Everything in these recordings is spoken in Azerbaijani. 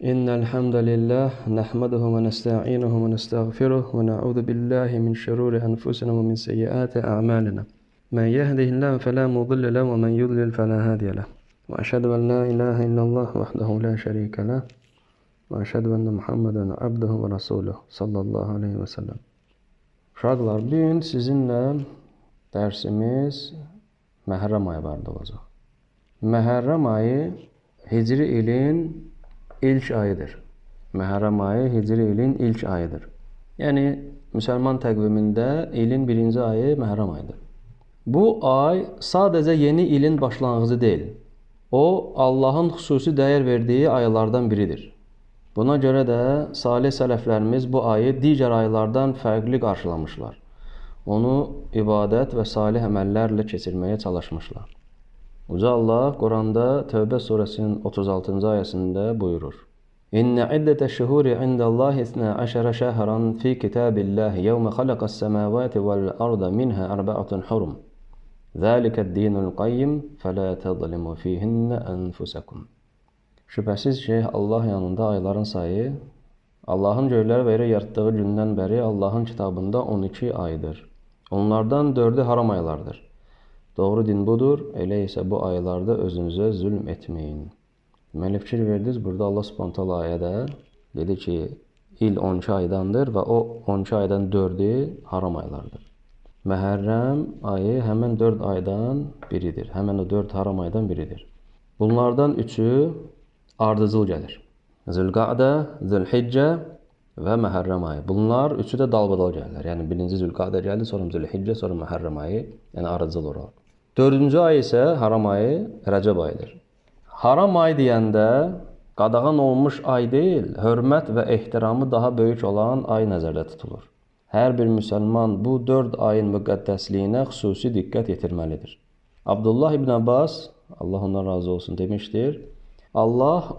إن الحمد لله نحمده ونستعينه ونستغفره ونعوذ بالله من شرور أنفسنا ومن سيئات أعمالنا من يهده الله فلا مضل له ومن يضلل فلا هادي له وأشهد أن لا إله إلا الله وحده لا شريك له وأشهد أن محمدا عبده ورسوله sallallahu aleyhi ve sellem. Uşaqlar, bu gün sizinlə dərsimiz Məhərrəm ayı barədə olacaq. Məhərrəm ayı Hicri ilin ilk ayıdır. Məhərrəm ayı Hicri ilin ilk ayıdır. Yəni, müsəlman təqvimində ilin birinci ayı Məhərrəm ayıdır. Bu ay sadəcə yeni ilin başlanğıcı deyil. O, Allahın xüsusi dəyər verdiyi aylardan biridir. Buna görə də salih sələflərimiz bu ayı digər aylardan fərqli qarşılamışlar. Onu ibadət və salih əməllərlə keçirməyə çalışmışlar. Uca Allah Quranda Tövbə surəsinin 36-cı ayəsində buyurur. İnne iddətəş-şuhuri indallahi 12 şəhran fi kitabillahi yevmə xalaqas-səmavati vel-arda minha arba'atun hurum. Zəlikəd-dinul qayyim fələ təzlimu fihinnə ənfusakum. Şübhəsiz ki, Allah yanında ayların sayı, Allahın göyləri və yeri yaratdığı gündən bəri Allahın kitabında 12 aydır. Onlardan 4-ü haram aylardır. Doğru din budur, elə isə bu aylarda özünüzə zülm etməyin. Deməli, fikir verdiniz, burada Allah Subhanahu ayədə dedi ki, il 12 aydandır və o 12 aydan 4-ü haram aylardır. Məhərrəm ayı həmən 4 aydan biridir, həmən o 4 haram aydan biridir. Bunlardan 3-ü ardıcıl gəlir. Zülqədə, Zülhiccə və Məhərrəm ayı. Bunlar 3-ü də dalbadal gəlirlər. Yəni, birinci Zülqədə gəlir, sonra Zülhiccə, sonra Məhərrəm ayı, yəni ardıcıl olaraq. 4-cü ay isə haram ayı, Rəcəb ayıdır. Haram ay deyəndə qadağan olmuş ay deyil, hörmət və ehtiramı daha böyük olan ay nəzərdə tutulur. Hər bir müsəlman bu 4 ayın müqəddəsliyinə xüsusi diqqət yetirməlidir. Abdullah ibn Abbas, Allah ondan razı olsun, demişdir, Allah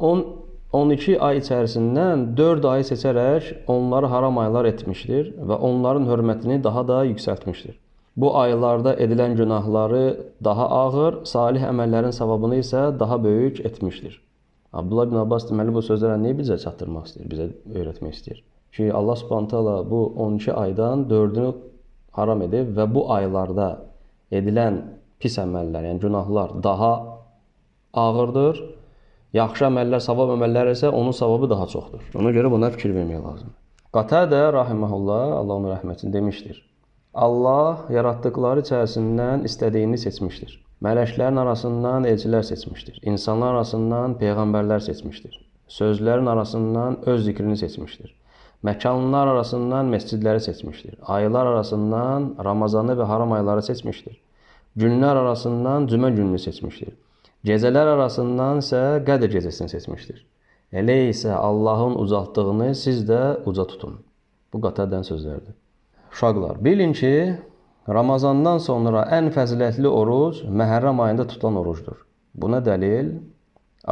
12 ay içərisindən 4 ayı seçərək onları haram aylar etmişdir və onların hörmətini daha da yüksəltmişdir. Bu aylarda edilən günahları daha ağır, salih əməllərin savabını isə daha böyük etmişdir. Abdullah ibn Abbas deməli bu sözlərə niyə bizə çatdırmaq istəyir, bizə öyrətmək istəyir? Ki Allah Subhanahu taala bu 12 aydan 4-ünü haram edib və bu aylarda edilən pis əməllər, yəni günahlar daha ağırdır. Yaxşı əməllər, savab əməllər isə onun savabı daha çoxdur. Ona görə buna fikir vermək lazımdır. Qatadə rahimehullah, Allah onun rəhmətini demişdir. Allah yaratdıqları içərisindən istədiyini seçmişdir. Mələklərin arasından elçilər seçmişdir. İnsanlar arasından peyğəmbərlər seçmişdir. Sözlərin arasından öz zikrini seçmişdir. Məkanlar arasından məscidləri seçmişdir. Aylar arasından Ramazanı və haram ayları seçmişdir. Günlər arasından cümə gününü seçmişdir. Gecələr arasından isə Qədr gecəsini seçmişdir. Elə isə Allahın ucaltdığını siz də uca tutun. Bu Qatadənin sözləridir. Uşaqlar, bilin ki, Ramazandan sonra ən fəzilətli oruc Məhərrəm ayında tutulan orucdur. Buna dəlil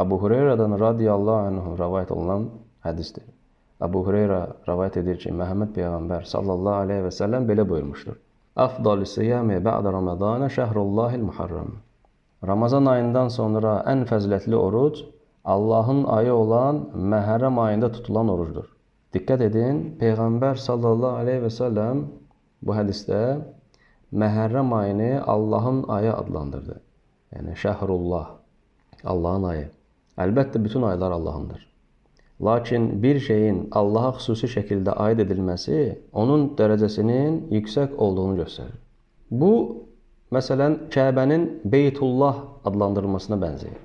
Əbu Hüreyrədən radiyallahu anhu rəvayət olunan hədisdir. Əbu Hüreyrə rəvayət edir ki, Məhəmməd Peyğəmbər sallallahu aleyhi və səlləm belə buyurmuşdur. Əfdalü siyami bə'də Ramazana şəhrullahil muharram. Ramazan ayından sonra ən fəzilətli oruc Allahın ayı olan Məhərrəm ayında tutulan orucdur. Diqqət edin, Peyğəmbər sallallahu aleyhi və səlləm bu hədisdə Məhərrəm ayını Allahın ayı adlandırdı. Yəni, Şəhrullah, Allahın ayı. Əlbəttə, bütün aylar Allahındır. Lakin bir şeyin Allaha xüsusi şəkildə aid edilməsi onun dərəcəsinin yüksək olduğunu göstərir. Bu, məsələn, Kəbənin Beytullah adlandırılmasına bənzəyir.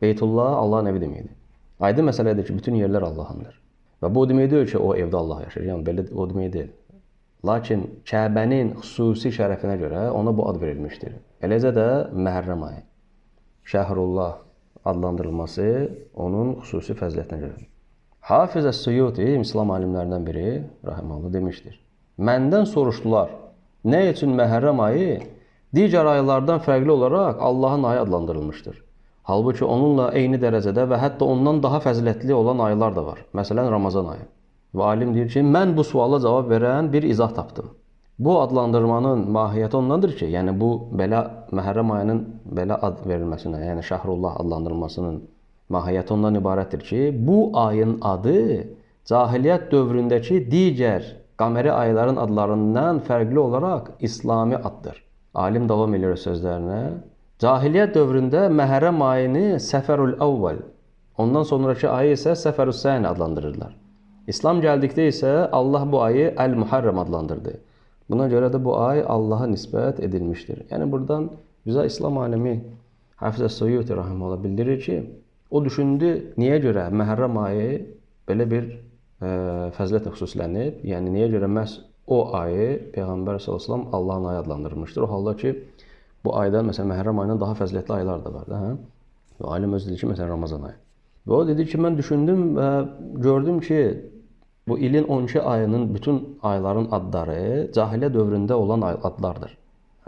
Beytullah Allahın evi deməkdir. Aydın məsələdir ki, bütün yerlər Allahındır. Və bu demək deyil ki, o evdə Allah yaşayır. Yəni, belə o demək deyil. Lakin Kəbənin xüsusi şərəfinə görə ona bu ad verilmişdir. Eləcə də Məhərrəm ayı, Şəhrullah adlandırılması onun xüsusi fəzilətinə görədir. Hafiz Əs-Suyuti, İslam alimlərindən biri, rahimehullah, demişdir. Məndən soruşdular, nə üçün Məhərrəm ayı digər aylardan fərqli olaraq Allahın ayı adlandırılmışdır? Halbuki onunla eyni dərəcədə və hətta ondan daha fəzilətli olan aylar da var. Məsələn, Ramazan ayı. Və alim deyir ki, mən bu suala cavab verən bir izah tapdım. Bu adlandırmanın mahiyyəti ondandır ki, yəni bu belə Məhərrəm ayının belə ad verilməsinə, yəni Şəhrullah adlandırılmasının Mahiyyəti ondan ibarətdir ki, bu ayın adı cahiliyyət dövründəki digər qameri ayların adlarından fərqli olaraq İslami addır. Alim davam edir sözlərinə. Cahiliyyət dövründə Məhərrəm ayını Səfərül Əvvəl, ondan sonraki ayı isə Səfərül Səni adlandırırlar. İslam gəldikdə isə Allah bu ayı Əl-Muharrəm adlandırdı. Buna görə də bu ay Allaha nisbət edilmişdir. Yəni buradan bizə İslam alimi Hafiz Əs-Suyuti rahimehullah bildirir ki, o düşündü, niyə görə Məhərrəm ayı belə bir fəzilətlə xüsuslənib? Yəni, niyə görə məhz o ayı Peyğəmbər s.ə.v Allahın ayı adlandırmışdır? O halda ki, bu aydan, məsələn, Məhərrəm ayından daha fəzilətli aylar da var da, hə? Və alim özü dedi ki, məsələn, Ramazan ayı. Və o dedi ki, mən düşündüm və gördüm ki, bu ilin 12 ayının bütün ayların adları cahiliyyə dövründə olan adlardır.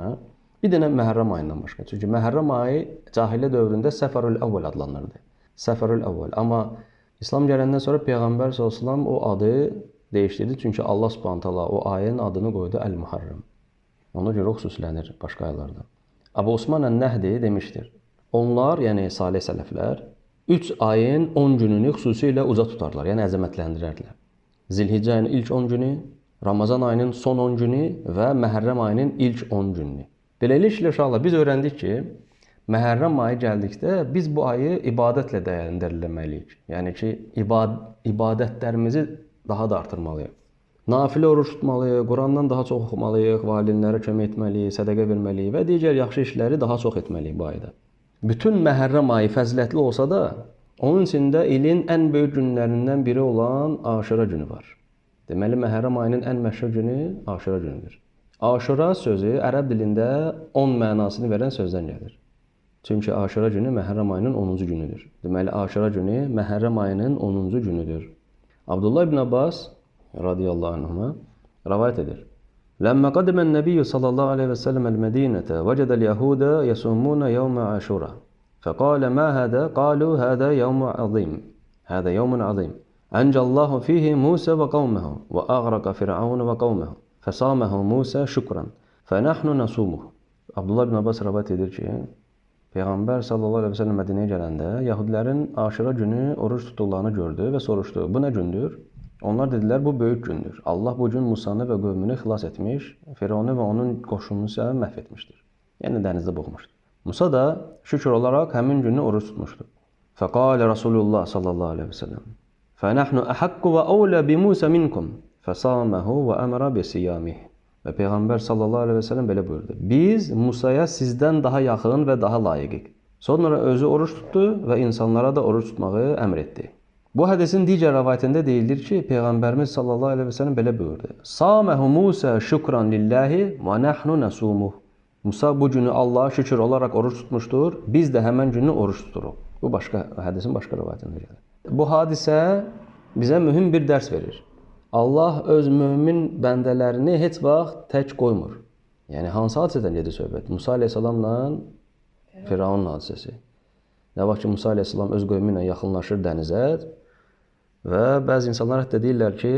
Hə? Bir dənə Məhərrəm ayından başqa. Çünki Məhərrəm ayı cahiliyyə dövründə Səfərül Əvvəl adlanırdı. Səfərül Əvvəl. Amma İslam gələndən sonra Peyğəmbər s.ə.v o adı dəyişdirdi. Çünki Allah subhanət hala o ayın adını qoydu Əl-Muharrəm. Ona görə o xüsuslənir başqa aylardan. Əbu Osman Ən-Nəhdi demişdir. Onlar, yəni salih sələflər, 3 ayın 10 gününü xüsusilə uca tutarlar, yəni əzəmətləndirərlər. Zilhiccə ayının ilk 10 günü, Ramazan ayının son 10 günü və Məhərrəm ayının ilk 10 gününü. Beləliklə, inşallah, biz öyrəndik ki, Məhərrəm ayı gəldikdə biz bu ayı ibadətlə dəyərləndirməliyik. Yəni ki, ibadətlərimizi daha da artırmalıyıq. Nafilə oruç tutmalıyıq, Qurandan daha çox oxumalıyıq, valideynlərə kömək etməliyik, sədəqə verməliyik və digər yaxşı işləri daha çox etməliyik bu ayda. Bütün Məhərrəm ayı fəzilətli olsa da, onun içində ilin ən böyük günlərindən biri olan Aşura günü var. Deməli, Məhərrəm ayının ən məşhur günü Aşura günüdür. Aşura sözü ərəb dilində 10 mənasını verən sözdən gəlir. Çünki Aşura günü Məhərrəm ayının 10-cu günüdür. Deməli, Aşura günü Məhərrəm ayının 10-cu günüdür. Abdullah ibn Abbas radiyallahu anhuma rivayet edir. Ləmmə qədimən Nəbiyyə sallallahu aleyhi və səlləm əl-Mədinətə vəcədəl Yahudə yəsumunə yevmə Aşura. Fəqalə mə hədə? Qalu hədə yevmə azim. Hədə yevmən azim. Əncəllahu fihi Musə və qavməhu və əğrəqə Fir'aunə və qavməhu. Fəsaməhu Musə şükran. Fənəhnu nəsumuh. Abdullah ibn Abbas rivayet edir ki, Peyğəmbər sallallahu aleyhi və səlləm Mədinəyə gələndə Yahudilərin Aşura günü oruç tutduqlarını gördü və soruşdu, bu nə gündür? Onlar dedilər, bu böyük gündür. Allah bu gün Musanı və qövmünü xilas etmiş, Firavunu və onun qoşununu isə məhv etmişdir. Yəni dənizdə boğmuşdur. Musa da şükür olaraq həmin günü oruç tutmuşdu. Fəqalə Rasulullah sallallahu aleyhi və səlləm Fənəhnu əhəqqu və əvlə bi Musə minkum fəsaməhu və əmrə bi siyamih. Və Peyğəmbər sallallahu aleyhi və səlləm belə buyurdu. Biz Musaya sizdən daha yaxın və daha layiqik. Sonra özü oruç tutdu və insanlara da oruç tutmağı əmr etdi. Bu hədisin digər rəvayətində deyilir ki, Peyğəmbərimiz sallallahu aleyhi və səlləm belə buyurdu. Saməhu Musə şükran lillahi və nəhnu nəsumuh. Musa bu günü Allah'a şükür olaraq oruç tutmuşdur, biz də həmən günü oruç tuturuq. Bu hədisin başqa rəvayətində gəlir. Bu hadisə bizə mühüm bir dərs verir. Allah öz mömin bəndələrini heç vaxt tək qoymur. Yəni, hansı hadisədən gedir söhbət? Musa aleyhissalamla Firavunun hadisəsi. Nə vaxt ki, Musa aleyhissalam öz qövmü ilə yaxınlaşır dənizə və bəzi insanlar hətta deyirlər ki,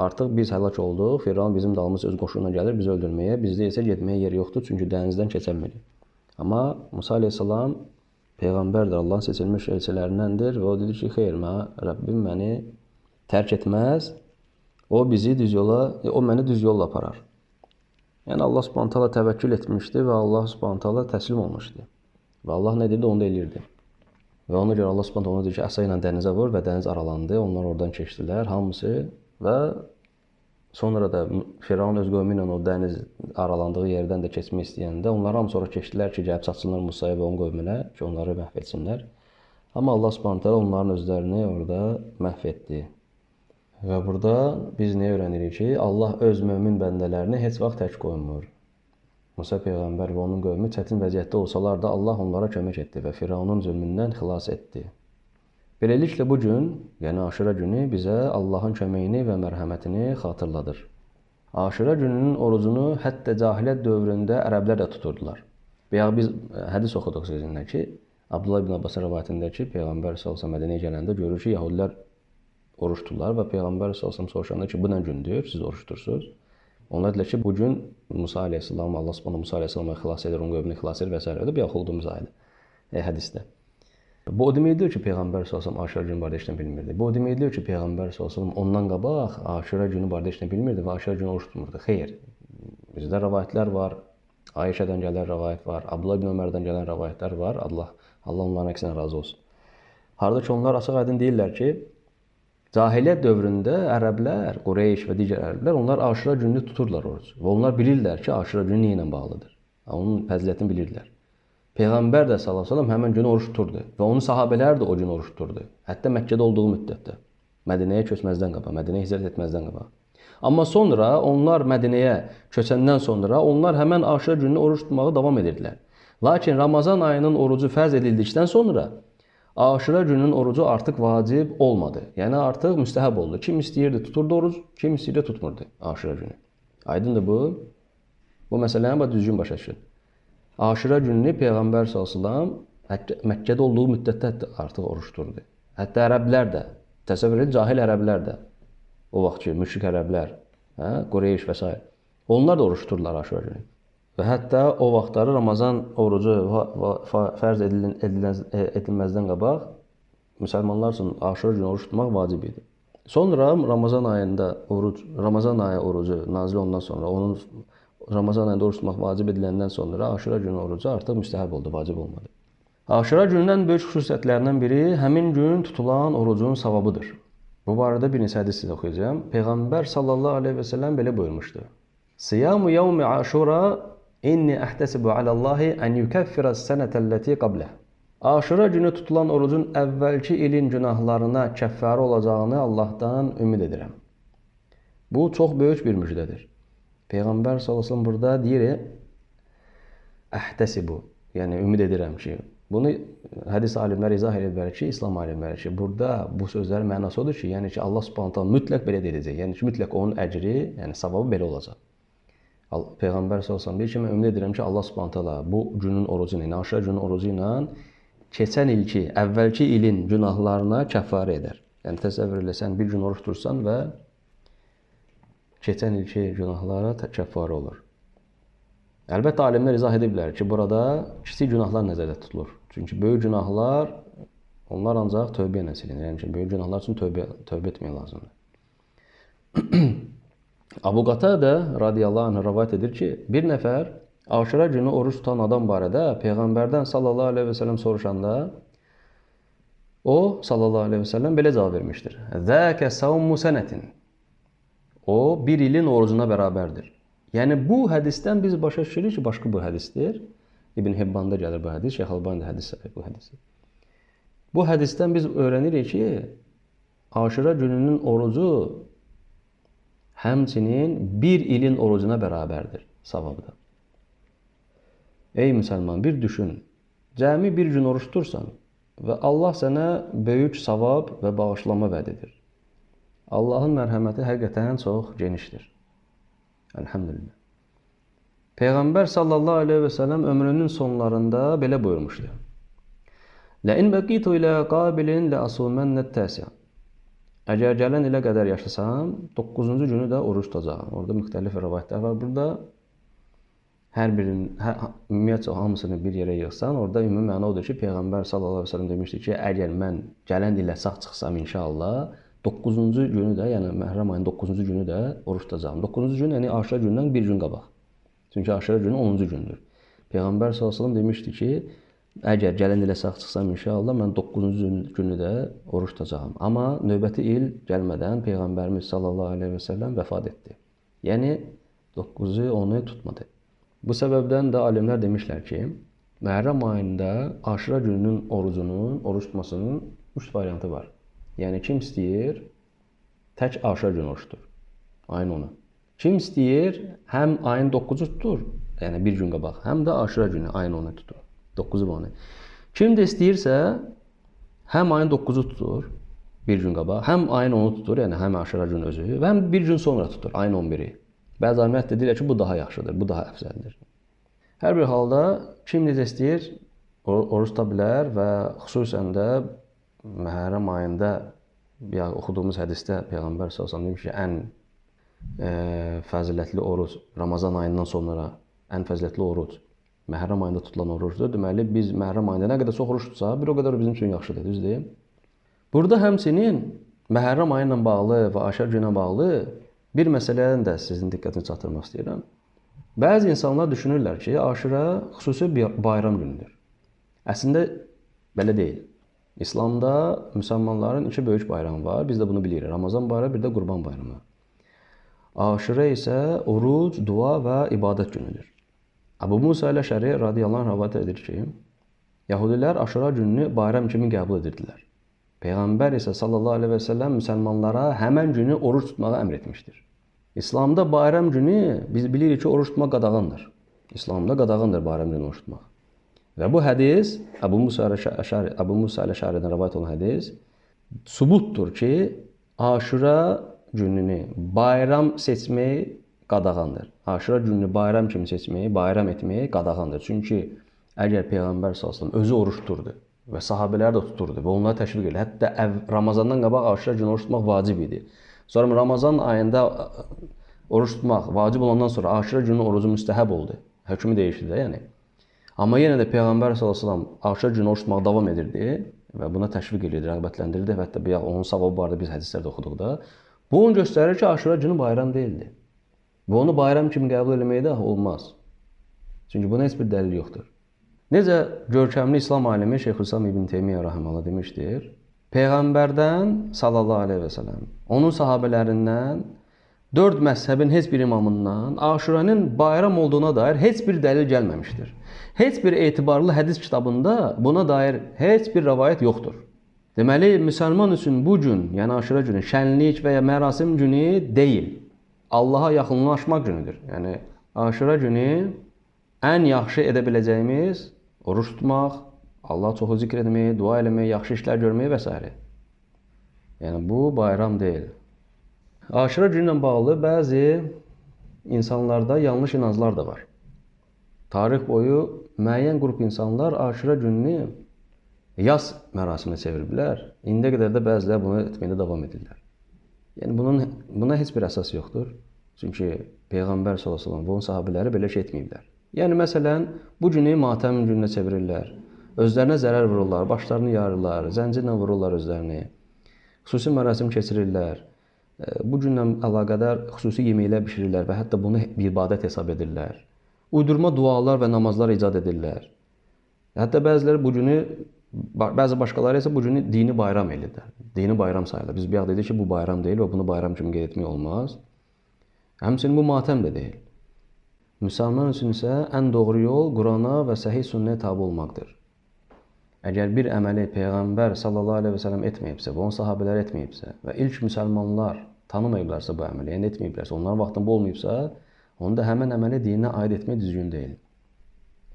artıq biz həlak olduq, Firavun bizim dalımız öz qoşununa gəlir, bizi öldürməyə, bizdə isə getməyə yer yoxdur, çünki dənizdən keçəmirik. Amma Musa aleyhissalam Peyğəmbərdir, Allahın seçilmiş elçilərindəndir və o dedi ki, xeyr, Rəbbim məni tərk etməz, o məni düz yolla aparar. Yəni, Allah subhanət hala təvəkkül etmişdi və Allah subhanət hala təslim olmuşdu. Və Allah nə deyirdi, onu da eləyirdi. Və ona görə Allah subhanət hala ona deyir ki, əsa ilə dənizə vur və dəniz aralandı, onlar oradan keçdilər, hamısı və sonra da Firavun öz qövmü ilə o dəniz aralandığı yerdən də keçmək istəyəndə onlar hamısı sonra keçdilər ki, gəlib çatsınlar Musaya və onun qövmünə ki, onları məhv etsinlər. Amma Allah subhanət hala onların özlərini orada məhv etdi. Və burada biz nə öyrənirik ki, Allah öz mömin bəndələrini heç vaxt tək qoymur. Musa Peyğəmbər və onun qövmü çətin vəziyyətdə olsalar da Allah onlara kömək etdi və Firavunun zülmündən xilas etdi. Beləliklə bu gün, yəni Aşura günü bizə Allahın köməyini və mərhəmətini xatırladır. Aşura gününün orucunu hətta cahiliyyət dövründə ərəblər də tuturdular. Bayaq biz hədis oxuduq sizinlə ki, Abdullah ibn Abbasın rivayətində ki, Peyğəmbər sallallahu əleyhi və səlləm Mədinəyə gələndə görür ki, yəhudilər oruç tuturlar və Peyğəmbər sallallahu əleyhi və səlləm soruşanda ki, bu nə gündür, siz oruç tutursunuz? Onlar deyirlər ki, bu gün Musa aleyhissalam, Allah subhanahu Musa aleyhissalamı xilas edir, onun qövmünü xilas edir və s. Bayaq oxuduğumuz ayədə, hədisdə. Bu o demək deyil ki, Peyğəmbər sallallahu Aşura günü barədə heç nə bilmirdi. Bu o demək deyil ki, Peyğəmbər sallallahu ondan qabaq Aşura günü barədə heç nə bilmirdi və Aşura günü oruç tutmurdu. Xeyr. Bizdə rivayətlər var. Ayşədən gələn rivayət var. Abdullah ibn Ömərdən gələn rivayətlər var. Allah onların əksinə razı olsun. Harda ki, onlar açıq-aydın deyirlər ki, cahiliyyət dövründə ərəblər, Qureyş və digər ərəblər onlar Aşura gününü tuturlar oruc. Və onlar bilirlər ki, Aşura günü nə ilə bağlıdır. Onun fəzilətini bilirdilər. Peyğəmbər də sallallahu əleyhi və səlləm həmin gün oruç tuturdu və onun sahabeləri də o gün oruç tuturdu. Hətta Məkkədə olduğu müddətdə. Mədinəyə köçməzdən qabaq, Mədinəyə hicrət etməzdən qabaq. Amma sonra onlar Mədinəyə köçəndən sonra onlar həmin Aşura gününü oruç tutmağı davam edirdilər. Lakin Ramazan ayının orucu fərz edildikdən sonra Aşura gününün orucu artıq vacib olmadı. Yəni artıq müstəhəb oldu. Kim istəyirdi tuturdu oruc, kim istəyirdi tutmurdu Aşura günü. Aydındır bu? Bu məsələni düzgün başa düşün. Aşura gününü Peyğəmbər sallallahu Məkkədə olduğu müddətdə artıq oruç tuturdu. Hətta ərəblər də, təsəvvür edin, cahil ərəblər də, o vaxtki müşrik ərəblər, Qureyş və s. onlar da oruç tuturlar Aşura günü. Və hətta o vaxtları Ramazan orucu fərz edilməzdən qabaq müsəlmanlar üçün Aşura günü oruç tutmaq vacib idi. Sonra Ramazan ayı orucu nazil ondan sonra Ramazan ayında oruç tutmaq vacib ediləndən sonra Aşura günü orucu artıq müstəhəb oldu, vacib olmadı. Aşura gününün ən böyük xüsusiyyətlərindən biri həmin gün tutulan orucun savabıdır. Bu barədə bir neçə hədis sizə oxuyacağam. Peyğəmbər sallallahu əleyhi və səlləm belə buyurmuşdu. Siyamu yevmi Aşura inni əhtəsibu alallahi an yukaffira as-sanatallati qablah. Aşura günü tutulan orucun əvvəlki ilin günahlarına kəffərə olacağını Allahdan ümid edirəm. Bu çox böyük bir müjdədir. Peyğəmbər sallallahu əleyhi və səlləm burada deyir, əhtəsibu, yəni ümid edirəm ki, bunu hədis alimləri izah ediblər ki, İslam alimləri ki, burada bu sözlərin mənası odur ki, yəni ki, Allah Subhanahu taala mütləq belə edəcək. Yəni ki, mütləq onun əcri, yəni savabı belə olacaq. Peyğəmbər sallallahu əleyhi və səlləm deyir ki, mən ümid edirəm ki, Allah Subhanahu taala bu günün orucu ilə, Aşura günün orucu ilə keçən ilki, əvvəlki ilin günahlarına kəffarə edər. Yəni təsəvvür elə sən bir gün oruç tutursan və keçən ilki günahlara kəffarə olur. Əlbəttə alimlər izah ediblər ki, burada kiçik günahlar nəzərdə tutulur. Çünki böyük günahlar onlar ancaq tövbə ilə silinir. Yəni ki, böyük günahlar üçün tövbə etmək lazımdır. Abu Qatada radiyallahu anh rivayet edir ki, bir nəfər Aşura günü oruç tutan adam barədə Peyğəmbərdən sallallahu əleyhi və səlləm soruşanda o sallallahu əleyhi və səlləm belə cavab vermişdir. Zəka savmu sanatin. O bir ilin orucuna bərabərdir. Yəni bu hədisdən biz başa düşürük ki, başqa bu hədisdir. İbn Hibbanda gəlir bu hədis, Şeyx Albani də hədis sahib bu hədisi. Bu hədisdən biz öyrənirik ki, Aşura gününün orucu həmçinin bir ilin orucuna bərabərdir savabda. Ey müsəlman, bir düşün. Cəmi bir gün oruç tutursan və Allah sənə böyük savab və bağışlama vəd edir. Allahın mərhəməti həqiqətən çox genişdir. Elhamdülillah. Peyğəmbər sallallahu əleyhi və səlləm ömrünün sonlarında belə buyurmuşdu. La'in baqitu ila qabilin la asumannat tasi'a. Əgər gələn ilə qədər yaşasam, 9-cu günü də oruç tutacağam. Orada müxtəlif rivayətlər var. Burada hər birinin ümumiyyətcə hamısını bir yerə yığsan, orada ümumi məna odur ki, Peyğəmbər sallallahu əleyhi və səlləm demişdi ki, əgər mən gələn ilə sağ çıxsam inşallah 9-cu günü də, yəni Məhərrəm ayının 9-cu günü də oruç tutacağam. 9-cu gün, yəni Aşura günündən bir gün qabaq. Çünki Aşura günü 10-cu gündür. Peyğəmbər s.ə.v demişdi ki, əgər gələn ilə sağ çıxsam inşallah, mən 9-cu günü də oruç tutacağam. Amma növbəti il gəlmədən Peyğəmbərimiz s.ə.v vəfat etdi. Yəni 9-u 10-u tutmadı. Bu səbəbdən də alimlər demişlər ki, Məhərrəm ayında Aşura gününün oruç tutmasının 3 variantı var. Yəni kim istəyir, tək Aşura günü oruç tutur, ayın 10-u. Kim istəyir, həm ayın 9-u tutur, yəni bir gün qabaq, həm də Aşura günü ayın 10-u tutur, 9-u və 10-u. Kim də istəyirsə, həm ayın 9-u tutur, bir gün qabaq, həm ayın 10-u tutur, yəni həm Aşura günü özü, və həm bir gün sonra tutur, ayın 11-i. Bəzi alimlər də deyirlər ki, bu daha yaxşıdır, bu daha əfzəldir. Hər bir halda, kim necə istəyir, oruç tuta bilər və xüsusən də Məhərrəm ayında oxuduğumuz hədisdə Peyğəmbər s.ə.v demiş ki, ən fəzilətli oruc Ramazan ayından sonra ən fəzilətli oruc Məhərrəm ayında tutulan orucdur. Deməli, biz Məhərrəm ayında nə qədər çox oruç tutsaq, bir o qədər bizim üçün yaxşıdır, düzdür? Burada həmçinin Məhərrəm ayı ilə bağlı və Aşura günü ilə bağlı bir məsələni də sizin diqqətinizi çatdırmaq istəyirəm. Bəzi insanlar düşünürlər ki, Aşura xüsusi bir bayram günüdür. Əslində belə deyil. İslamda müsəlmanların iki böyük bayramı var. Biz də bunu bilirik. Ramazan bayramı, bir də Qurban bayramı. Aşura isə oruc, dua və ibadət günüdür. Əbu Musa Əl-Əşəri radiyallahu anh rivayet edir ki, Yahudilər Aşura gününü bayram kimi qəbul edirdilər. Peyğəmbər isə sallallahu aleyhi və səlləm müsəlmanlara həmən günü oruç tutmağı əmr etmişdir. İslamda bayram günü biz bilirik ki, oruç tutmaq qadağandır. İslamda qadağandır bayram günü oruç tutmaq. Və bu hədis, Əbu Musa Əl-Əşəridən rivayet olan hədis, sübutdur ki, Aşura gününü bayram seçmək qadağandır. Aşura gününü bayram kimi seçmək, bayram etmək qadağandır. Çünki əgər Peyğəmbər sallallahu özü oruç tuturdu və sahabelər də tuturdu və onları təşviq edirdi. Hətta Ramazandan qabaq Aşura günü oruç tutmaq vacib idi. Sonra Ramazan ayında oruç tutmaq vacib olandan sonra Aşura günü orucu müstəhəb oldu. Hökmü dəyişdi də, yəni. Amma yenə də Peyğəmbər sallallahu Aşura günü oruç tutmağa davam edirdi və buna təşviq edirdi, rəğbətləndirirdi və hətta onun savabı barədə biz hədislərdə oxuduqda. Bu onu göstərir ki, Aşura günü bayram deyildi. Və onu bayram kimi qəbul etmək də olmaz. Çünki buna heç bir dəlil yoxdur. Necə görkəmli İslam alimi Şeyxülislam İbn Teymiyyə rahimehullah demişdir, Peyğəmbərdən sallallahu aleyhi və səlləm, onun sahabələrindən, 4 məzhəbin heç bir imamından Aşuranın bayram olduğuna dair heç bir dəlil gəlməmişdir. Heç bir etibarlı hədis kitabında buna dair heç bir rəvayət yoxdur. Deməli, müsəlman üçün bu gün, yəni Aşura günü, şənlik və ya mərasim günü deyil. Allaha yaxınlaşmaq günüdür. Yəni, Aşura günü ən yaxşı edə biləcəyimiz oruç tutmaq, Allah'a çoxu zikr etmək, dua eləmək, yaxşı işlər görmək və s. Yəni, bu bayram deyil. Aşura günü ilə bağlı bəzi insanlarda yanlış inanclar da var. Tarix boyu müəyyən qrup insanlar Aşura gününü yaz mərasiminə çeviriblər. İndiyə qədər də bəzilər bunu etməkdə davam edirlər. Yəni, buna heç bir əsas yoxdur. Çünki Peyğəmbər sallallahu və onun sahabələri belə şey etməyiblər. Yəni, məsələn, bu günü matəm gününə çevirirlər. Özlərinə zərər vururlar, başlarını yarırlar, zəncirlə vururlar özlərini. Xüsusi mərasim keçirirlər. Bu günlə əlaqədar xüsusi yeməklər bişirirlər və hətta bunu ibadət hesab edirlər. Uydurma dualar və namazlar icad edirlər. Hətta bəziləri bu günü, bəzi başqaları isə bu günü dini bayram edirlər. Dini bayram sayılır. Biz bayaq dedik ki, bu bayram deyil və bunu bayram kimi qeyd etmək olmaz. Həmçinin bu matəm də deyil. Müsəlman üçün isə ən doğru yol Qurana və səhih sünnəyə tabe olmaqdır. Əgər bir əməli Peyğəmbər sallallahu aleyhi və səlləm etməyibsə və onun sahabələr etməyibsə və ilk müsəlmanlar tanımayıblarsa bu əməli, yəni etməyiblərsə, onların vaxtında bu olmayıbsa, onda həmən əməli dininə aid etmək düzgün deyil.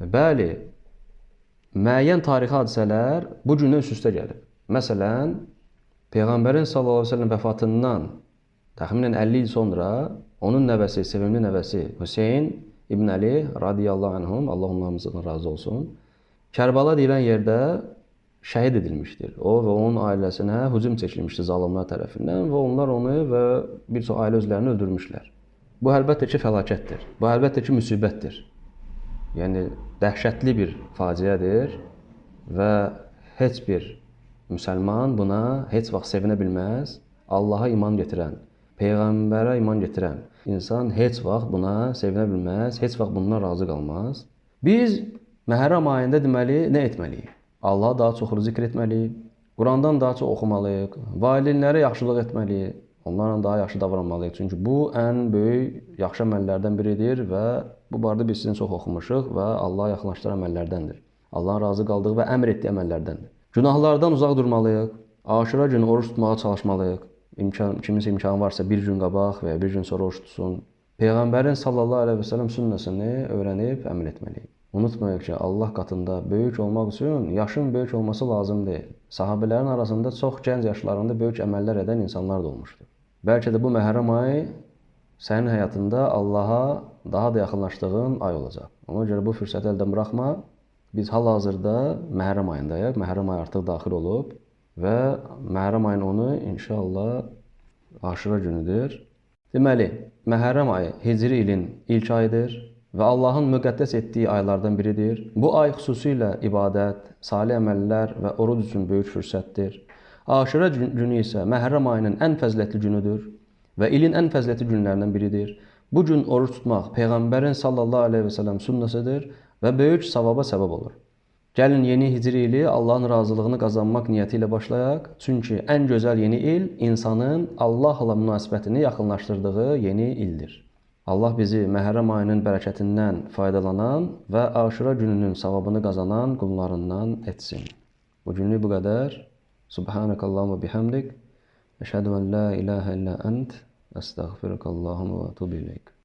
Bəli, müəyyən tarixi hadisələr bu gündən üst-üstə gəlib. Məsələn, Peyğəmbərin sallallahu aleyhi və səlləm vəfatından təxminən 50 il sonra onun nəvəsi, sevimli nəvəsi Hüseyn İbn Əli radiyallahu anhum, Allah onlarımızdan razı olsun, Kərbala deyilən yerdə şəhid edilmişdir. O və onun ailəsinə hücum çəkilmişdir zalimlər tərəfindən və onlar onu və bir çox ailə üzvlərini öldürmüşlər. Bu əlbəttə ki, fəlakətdir. Bu əlbəttə ki, müsibətdir. Yəni, dəhşətli bir faciədir və heç bir müsəlman buna heç vaxt sevinə bilməz. Allaha iman gətirən, Peyğəmbərə iman gətirən insan heç vaxt buna sevinə bilməz, heç vaxt bundan razı qalmaz. Biz Məhərrəm ayında deməli, nə etməliyik? Allaha daha çox zikr etməliyik, Qurandan daha çox oxumalıyıq, valideynlərə yaxşılıq etməliyik, onlarla daha yaxşı davranmalıyıq. Çünki bu ən böyük yaxşı əməllərdən biridir və bu barədə biz sizin çox oxumuşuq və Allaha yaxınlaşdıran əməllərdəndir. Allahın razı qaldığı və əmr etdiyi əməllərdəndir. Günahlardan uzaq durmalıyıq, Aşura günü oruç tutmağa çalışmalıyıq. Kiminsə imkanı varsa bir gün qabaq və ya bir gün sonra oruç tutsun. Peyğəmbərin sallallahu aleyhi və səlləm sünnəsini öyrənib əmr etməliyik. Unutmayaq ki, Allah qatında böyük olmaq üçün yaşın böyük olması lazım deyil. Sahabələrin arasında çox gənc yaşlarında böyük əməllər edən insanlar da olmuşdur. Bəlkə də bu Məhərrəm ayı sənin həyatında Allaha daha da yaxınlaşdığın ay olacaq. Ona görə bu fürsəti əldən buraxma. Biz hal-hazırda Məhərrəm ayındayıq. Məhərrəm ayı artıq daxil olub və Məhərrəm ayının 10-u inşallah Aşura günüdür. Deməli, Məhərrəm ayı Hicri ilin ilk ayıdır. və Allahın müqəddəs etdiyi aylardan biridir. Bu ay xüsusilə ibadət, salih əməllər və oruc üçün böyük fürsətdir. Aşura günü isə Məhərrəm ayının ən fəzilətli günüdür və ilin ən fəzilətli günlərindən biridir. Bu gün oruç tutmaq Peyğəmbərin sallallahu aleyhi və səlləm sünnəsidir və böyük savaba səbəb olur. Gəlin yeni hicri ili Allahın razılığını qazanmaq niyyəti ilə başlayaq. Çünki ən gözəl yeni il insanın Allahla münasibətini yaxınlaşdırdığı yeni ildir. Allah bizi Məhərrəm ayının bərəkətindən faydalanan və Aşura gününün savabını qazanan qullarından etsin. Bu günlük bu qədər. Subhanakallahumma bihamdik. Əşhədu en la ilahe illa ent. Estağfirukallahumma və etûbü ileyk.